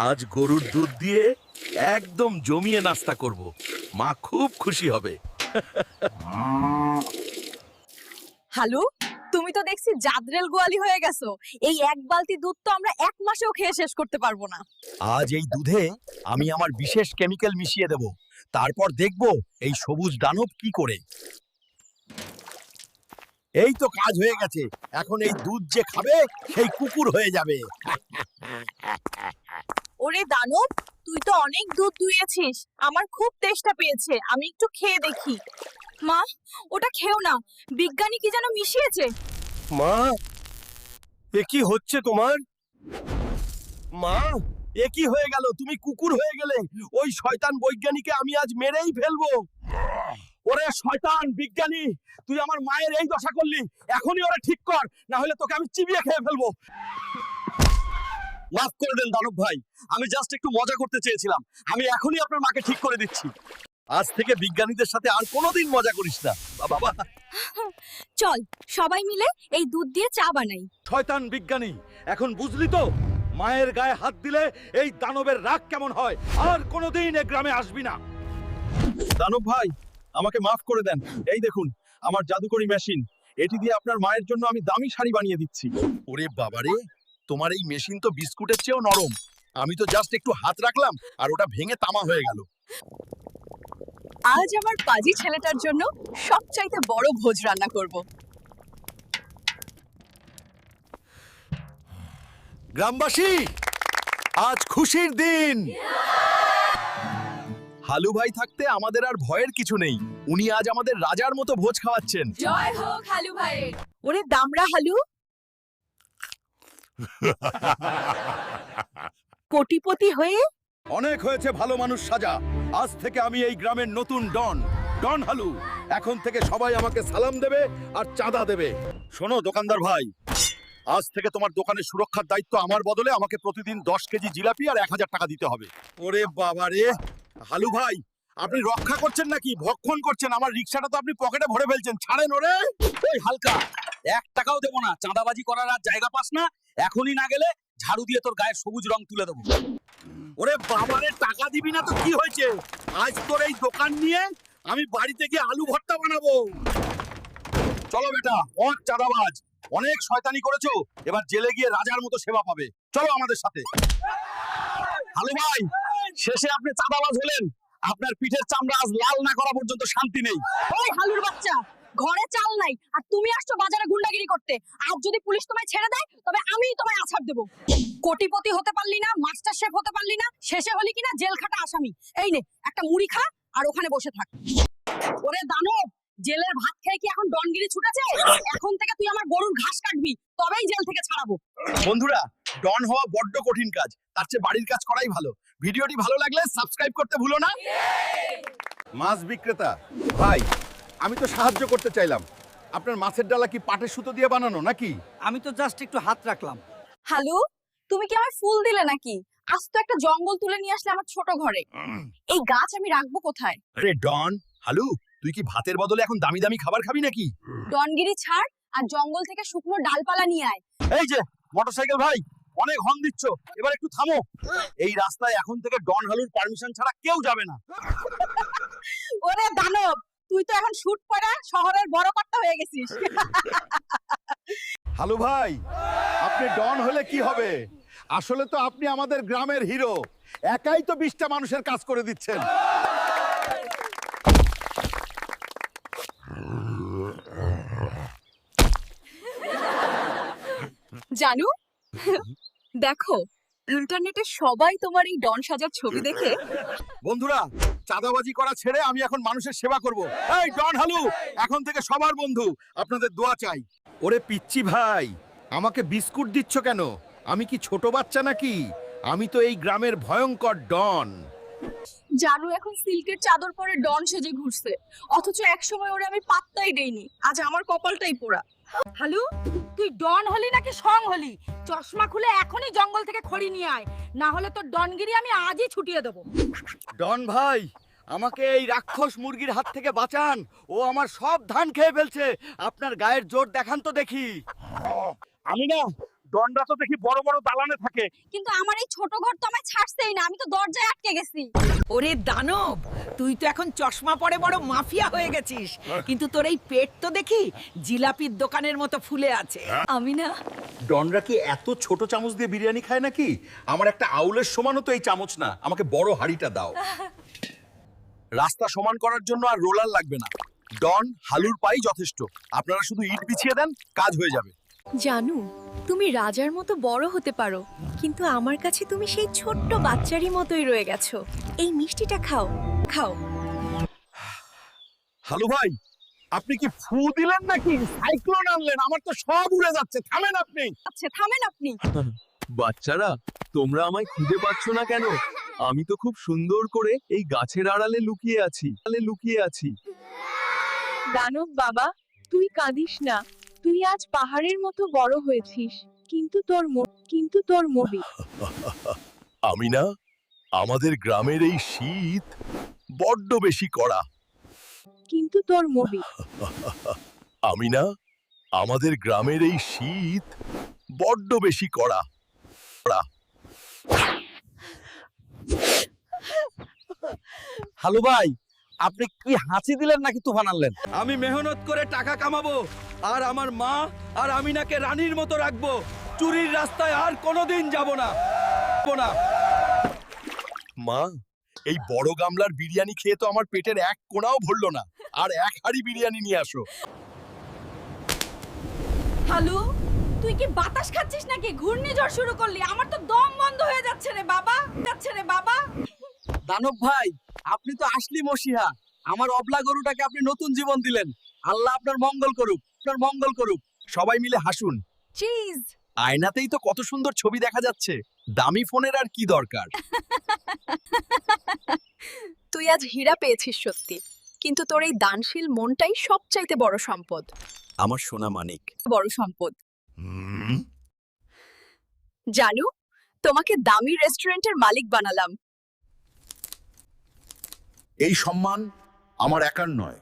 আজ গরুর দুধ দিয়ে একদম জমিয়ে নাস্তা করব। মা খুব খুশি হবে। হ্যালো, তুমি তো দেখছি জাদরেল গোয়ালি হয়ে গেছো। এই এক বালতি দুধ তো আমরা এক মাসেও খেয়ে শেষ করতে পারবো না। আজ এই দুধে আমি আমার বিশেষ কেমিক্যাল মিশিয়ে দেব, তারপর দেখব এই সবুজ দানব কি করে। এই তো কাজ হয়ে গেছে। এখন এই দুধ যে খাবে সেই কুকুর হয়ে যাবে। ওরে দানব, তুই তো অনেক দুধ দুইয়েছিস, আমার খুব তেষ্টা পেয়েছে, আমি একটু খেয়ে দেখি। মা, ওটা খেও না, বিজ্ঞানী কি যেন মিশিয়েছে। মা, এ কি হচ্ছে তোমার? মা, এ কি হয়ে গেল? তুমি কুকুর হয়ে গেলে। ওই শয়তান বৈজ্ঞানিকে আমি আজ মেরেই ফেলবো। ওরে শয়তান বিজ্ঞানী, তুই আমার মায়ের এই দশা করলি। এখনই ওরা ঠিক কর, না হলে তোকে আমি চিবিয়ে খেয়ে ফেলবো। মাফ করে দেন দানব ভাই, আমি জাস্ট একটু মজা করতে চেয়েছিলাম। আমি এখনই আপনার মাকে ঠিক করে দিচ্ছি। আজ থেকে বিজ্ঞানীদের সাথে আর কোনোদিন মজা করিস না বাবা। চল সবাই মিলে এই দুধ দিয়ে চা বানাই। শয়তান বিজ্ঞানী, এখন বুঝলি তো মায়ের গায়ে হাত দিলে এই দানবের রাগ কেমন হয়। আর কোনোদিন এ গ্রামে আসবি না। দানব ভাই, আমাকে মাফ করে দেন। এই দেখুন আমার জাদুকরি মেশিন, এটি দিয়ে আপনার মায়ের জন্য আমি দামি শাড়ি বানিয়ে দিচ্ছি। ওরে বাবারে, তোমার এই মেশিন তো বিস্কুটের চেয়েও নরম। আমি তো জাস্ট একটু হাত রাখলাম আর ওটা ভেঙে তামা হয়ে গেল। আজ আমার পাজি ছেলেটার জন্য সবচাইতে বড় ভোজ রান্না করব। গ্রামবাসী, আজ খুশির দিন। হালু ভাই থাকতে আমাদের আর ভয়ের কিছু নেই। উনি আজ আমাদের রাজার মতো ভোজ খাওয়াচ্ছেন। জয় হোক হালু ভাইয়ের। ওরে দামড়া হালু, কোটিপতি হয়ে অনেক হয়েছে ভালো মানুষ সাজা। আজ থেকে আমি এই গ্রামের নতুন ডন, ডন হালু। এখন থেকে সবাই আমাকে সালাম দেবে আর চাঁদা দেবে। শোনো দোকানদার ভাই, আজ থেকে তোমার দোকানের সুরক্ষার দায়িত্ব আমার বদলে আমাকে প্রতিদিন 10 কেজি জিলাপি আর 1000 টাকা দিতে হবে। ওরে বাবা রে, হালু ভাই আপনি রক্ষা করছেন নাকি ভক্ষণ করছেন? আমার রিকশাটা তো আপনি পকেটে ভরে ফেলছেন, ছাড়েন ওরে। এই হালকা, 1 টাকাও দেবো না। চাঁদাবাজি করার আর জায়গা পাস না। এখনই না গেলে ঝাড়ু দিয়ে তোর গায়ে সবুজ রং তুলে দেবো। ওরে বাবারে, টাকা দিবি না তো কি হয়েছে? আজ তোর এই দোকান নিয়ে আমি বাড়িতে গিয়ে আলু ভর্তা বানাবো। চলো বেটা, অনেক চাঁদাবাজ, অনেক শয়তানি করেছো। এবার জেলে গিয়ে রাজার মতো সেবা পাবে। চলো আমাদের সাথে। হালু ভাই, শেষে আপনি চাঁদাবাজ হলেন। আপনার পিঠের চামড়া আজ লাল না করা পর্যন্ত শান্তি নেই। ওই হালুর বাচ্চা, ঘরে চাল নাই আর তুমি আসছো বাজারে গুন্ডাগিরি করতে। আজ যদি পুলিশ তোমায় ছেড়ে দেয় তবে আমিই তোমায় আছাড় দেব। কোটিপতি হতে পারলি না, মাস্টার শেফ হতে পারলি না, শেষে হলি কিনা জেল খাটা আসামি। এই নে একটা মুড়ি খা আর ওখানে বসে থাক। ওরে দানব, জেলের ভাত খেয়ে কি এখন ডনগিরি ছুটেছে? এখন থেকে তুই আমার গরুর ঘাস কাটবি, তবেই জেল থেকে ছাড়াবো। বন্ধুরা, ডন হওয়া বড্ড কঠিন কাজ, তার চেয়ে বাড়ির কাজ করাই ভালো। ভিডিওটি ভালো লাগলে সাবস্ক্রাইব করতে ভুলো না। মাছ বিক্রেতা ভাই, আমি তো সাহায্য করতে চাইলাম। আপনার মাছের ডালা কি পাটের সুতো দিয়ে বানানো নাকি? আমি তো জাস্ট একটু হাত রাখলাম। হ্যালো, তুমি কি আমায় ফুল দিলে নাকি? আজ তো একটা জঙ্গল তুলে নিয়ে আসলে আমার ছোট ঘরে। এই গাছ আমি রাখবো কোথায়? আরে ডন, হালু, তুই কি ভাতের বদলে এখন দামি দামি খাবার খাবি নাকি? ডনগিরি ছাড় আর জঙ্গল থেকে শুকনো ডালপালা নিয়ে আয়। এই যে মোটরসাইকেল ভাই, অনেক হর্ন দিচ্ছ, এবার একটু থামো। এই রাস্তায় এখন থেকে ডন হালুর পারমিশন ছাড়া কেউ যাবে না। ওরে দানব, তুই তো এখন শুট পড়া শহরের বড় কর্তা হয়ে গেছিস। হালু ভাই, আপনি ডন হলে কি হবে? আসলে তো আপনি আমাদের গ্রামের হিরো। একাই তো 20টা মানুষের কাজ করে দিচ্ছেন। জানু, দেখো ইন্টারনেটে সবাই তোমার এই ডন সাজার ছবি দেখে। বন্ধুরা, চাঁদাবাজি করা ছেড়ে আমি এখন মানুষের সেবা করব। এই ডন হালু এখন থেকে সবার বন্ধু, আপনাদের দোয়া চাই। ওরে পিচ্চি ভাই, আমাকে বিস্কুট দিচ্ছ কেন? আমি কি ছোট বাচ্চা নাকি? আমি তো এই গ্রামের ভয়ঙ্কর ডন। জানু এখন সিল্কের চাদর পরে ডন সেজে ঘুরছে, অথচ একসময় ওরে আমি পাত্তাই দেইনি। আজ আমার কপালটাই পোড়া। হ্যালো, তুই ডন হলি নাকি সং হলি? চশমা খুলে এখনই জঙ্গল থেকে খড়ি নিয়ে আয়, না হলে তোর ডনগিরি আমি আজই ছুটিয়ে দেবো। ডন ভাই, আমাকে এই রাক্ষস মুরগির হাত থেকে বাঁচান। ও আমার সব ধান খেয়ে ফেলছে। আপনার গায়ের জোর দেখান তো দেখি। আমি না ডনরা তো দেখি বড় বড় দালানে থাকে। কিন্তু আমার এই ছোট ঘর তো আমায় ছাড়ছেই না, আমি তো দরজায় আটকে গেছি। ওরে দানব, তুই তো এখন চশমা পরে বড় মাফিয়া হয়ে গেছিস, কিন্তু তোর এই পেট তো দেখি জিলাপির দোকানের মতো ফুলে আছে। আমি না ডনরা কি এত ছোট চামচ দিয়ে বিরিয়ানি খায় নাকি? আমার একটা আউলের সমানও তো এই চামচ না, আমাকে বড় হাঁড়িটা দাও। রাস্তা সমান করার জন্য আর রোলার লাগবে না, ডন হালুর পাই যথেষ্ট। আপনারা শুধু ইট বিছিয়ে দেন, কাজ হয়ে যাবে। জানু, তুমি রাজার মতো বড় হতে পারো, কিন্তু আমার কাছে তুমি সেই ছোট্ট বাচ্চারই মতোই রয়ে গেছো। এই মিষ্টিটা খাও, খাও। হালু ভাই, আপনি কি ফু দিলেন নাকি সাইক্লোন আনলেন? আমার তো সব উড়ে যাচ্ছে, থামেন আপনি। আচ্ছা থামেন আপনি। বাচ্চারা, তোমরা আমায় খুঁজে পাচ্ছ না কেন? আমি তো খুব সুন্দর করে এই গাছের আড়ালে লুকিয়ে আছি। দানব বাবা, তুই কাঁদিস না। তুই আজ পাহাড়ের মতো বড় হয়েছিস, কিন্তু তোর মবি। আমি না, আমাদের গ্রামের এই শীত বড্ড বেশি কড়া। কিন্তু তোর মবি। আমি না, আমাদের গ্রামের এই শীত বড্ড বেশি কড়া। হালু ভাই, আপনি কি হাঁচি দিলেন নাকি তুফান আনলেন? আমি মেহনত করে টাকা কামাবো আর আমার মা আর আমিনাকে রানীর মতো রাখবো। চুরির রাস্তায় আর কোনোদিন যাব না। মা, এই বড় গামলার বিরিয়ানি খেয়ে তো আমার পেটের এক কোণাও ভরলো না। আর এক হাঁড়ি বিরিয়ানি নিয়ে আসো। হালু, তুই কি বাতাস খাচ্ছিস নাকি? ঘূর্ণিঝড় শুরু করলি, আমার তো দম বন্ধ হয়ে যাচ্ছে রে বাবা। দানব ভাই, আপনি তো আসলি মসিহা। আমার অবলা গরুটাকে আপনি নতুন জীবন দিলেন। আল্লাহ আপনার মঙ্গল করুক। সবাই মিলে হাসুন। চিজ। আয়নাতেই তো কত সুন্দর ছবি দেখা যাচ্ছে, দামি ফোনের আর কি দরকার। তুই আজ হীরা পেয়েছিস সত্যি, কিন্তু তোর এই দানশীল মনটাই সবচাইতে বড় সম্পদ। আমার সোনা মানিক। বড় সম্পদ। জানু, তোমাকে দামি রেস্টুরেন্টের মালিক বানালাম। এই সম্মান আমার একার নয়,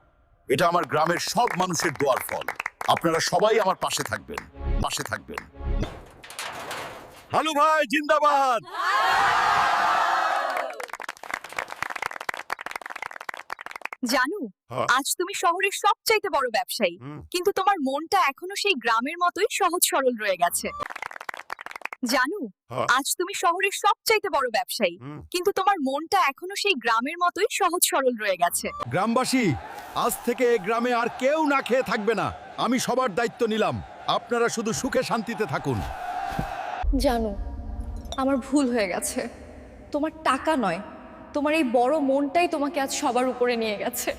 এটা আমার গ্রামের সব মানুষের দোয়ার ফল। আপনারা সবাই আমার পাশে থাকবেন। হালু ভাই জিন্দাবাদ। জানু, আজ তুমি শহরের সবচাইতে বড় ব্যবসায়ী, কিন্তু তোমার মনটা এখনো সেই গ্রামের মতোই সহজ সরল রয়ে গেছে। জানু, আজ তুমি শহরের সবচাইতে বড় ব্যবসায়ী, কিন্তু তোমার মনটা এখনো সেই গ্রামের মতোই সহজ সরল রয়ে গেছে। গ্রামবাসী, আজ থেকে এই গ্রামে আর কেউ না খেয়ে থাকবে না। আমি সবার দায়িত্ব নিলাম, আপনারা শুধু সুখে শান্তিতে থাকুন। জানু, আমার ভুল হয়ে গেছে। তোমার টাকা নয়, তোমার এই বড় মনটাই তোমাকে আজ সবার উপরে নিয়ে গেছে।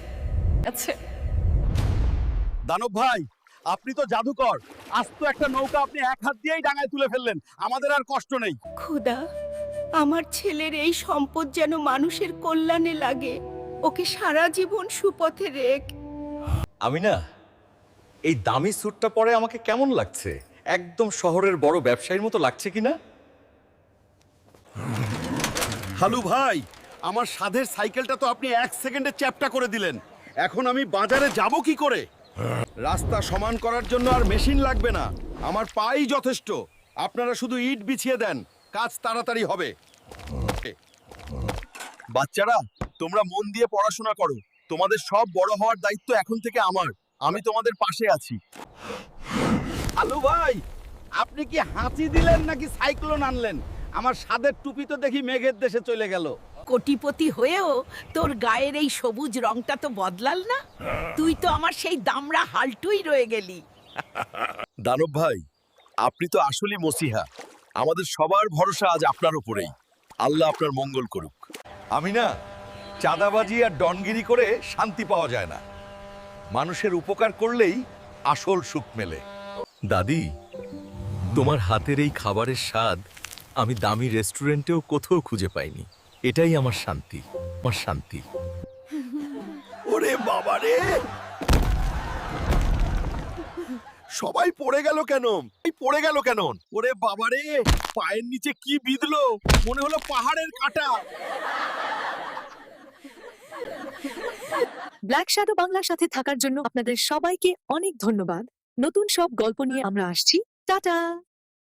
দানব ভাই, আপনি তো জাদুকর। আজ তো একটা নৌকা আপনি এক হাত দিয়েই ডাঙায় তুলে ফেললেন, আমাদের আর কষ্ট নেই। খোদা, আমার ছেলের এই সম্পদ যেন মানুষের কল্যাণে লাগে। ওকে সারা জীবন সুপথে রেখ। আমি না, এই দামি স্যুটটা পরে আমাকে কেমন লাগছে? একদম শহরের বড় ব্যবসায়ীর মতো লাগছে কিনা? হালু ভাই, আমার সাধের সাইকেলটা তো আপনি 1 সেকেন্ডে চ্যাপটা করে দিলেন। এখন আমি বাজারে যাব কি করে? রাস্তা সমান করার জন্য আর মেশিন লাগবে না, আমার পাই যথেষ্ট। আপনারা শুধু ইট বিছিয়ে দেন, কাজ তাড়াতাড়ি হবে। বাচ্চারা, তোমরা মন দিয়ে পড়াশোনা করো। তোমাদের সব বড় হওয়ার দায়িত্ব এখন থেকে আমার। আমি তোমাদের পাশে আছি। হালু ভাই, আপনি কি হাঁচি দিলেন নাকি সাইক্লোন আনলেন? আমার সাদের টুপি তো দেখি মেঘের দেশে চলে গেল। কোটিপতি হয়েও তোর গায়ের এই সবুজ রংটা তো বদলাল না। তুই তো আমার সেই দামড়া হালটুই রয়ে গেলি। দানব ভাই, আপনি তো আসলেই মসিহা। আমাদের সবার ভরসা আজ আপনার উপরেই। আল্লাহ আপনার মঙ্গল করুক। আমি না, চাঁদাবাজি আর ডনগিরি করে শান্তি পাওয়া যায় না। মানুষের উপকার করলেই আসল সুখ মেলে। দাদি, তোমার হাতের এই খাবারের স্বাদ আমি দামি রেস্টুরেন্টেও কোথাও খুঁজে পাইনি। এটাই আমার শান্তি। ওরে বাবা রে, সবাই পড়ে গেল কেন? ওরে বাবা রে, পায়ের নিচে কি বিঁধলো? মনে হলো পাহাড়ের কাঁটা। ব্ল্যাক শ্যাডো বাংলার সাথে থাকার জন্য আপনাদের সবাইকে অনেক ধন্যবাদ। নতুন সব গল্প নিয়ে আমরা আসছি। টাটা।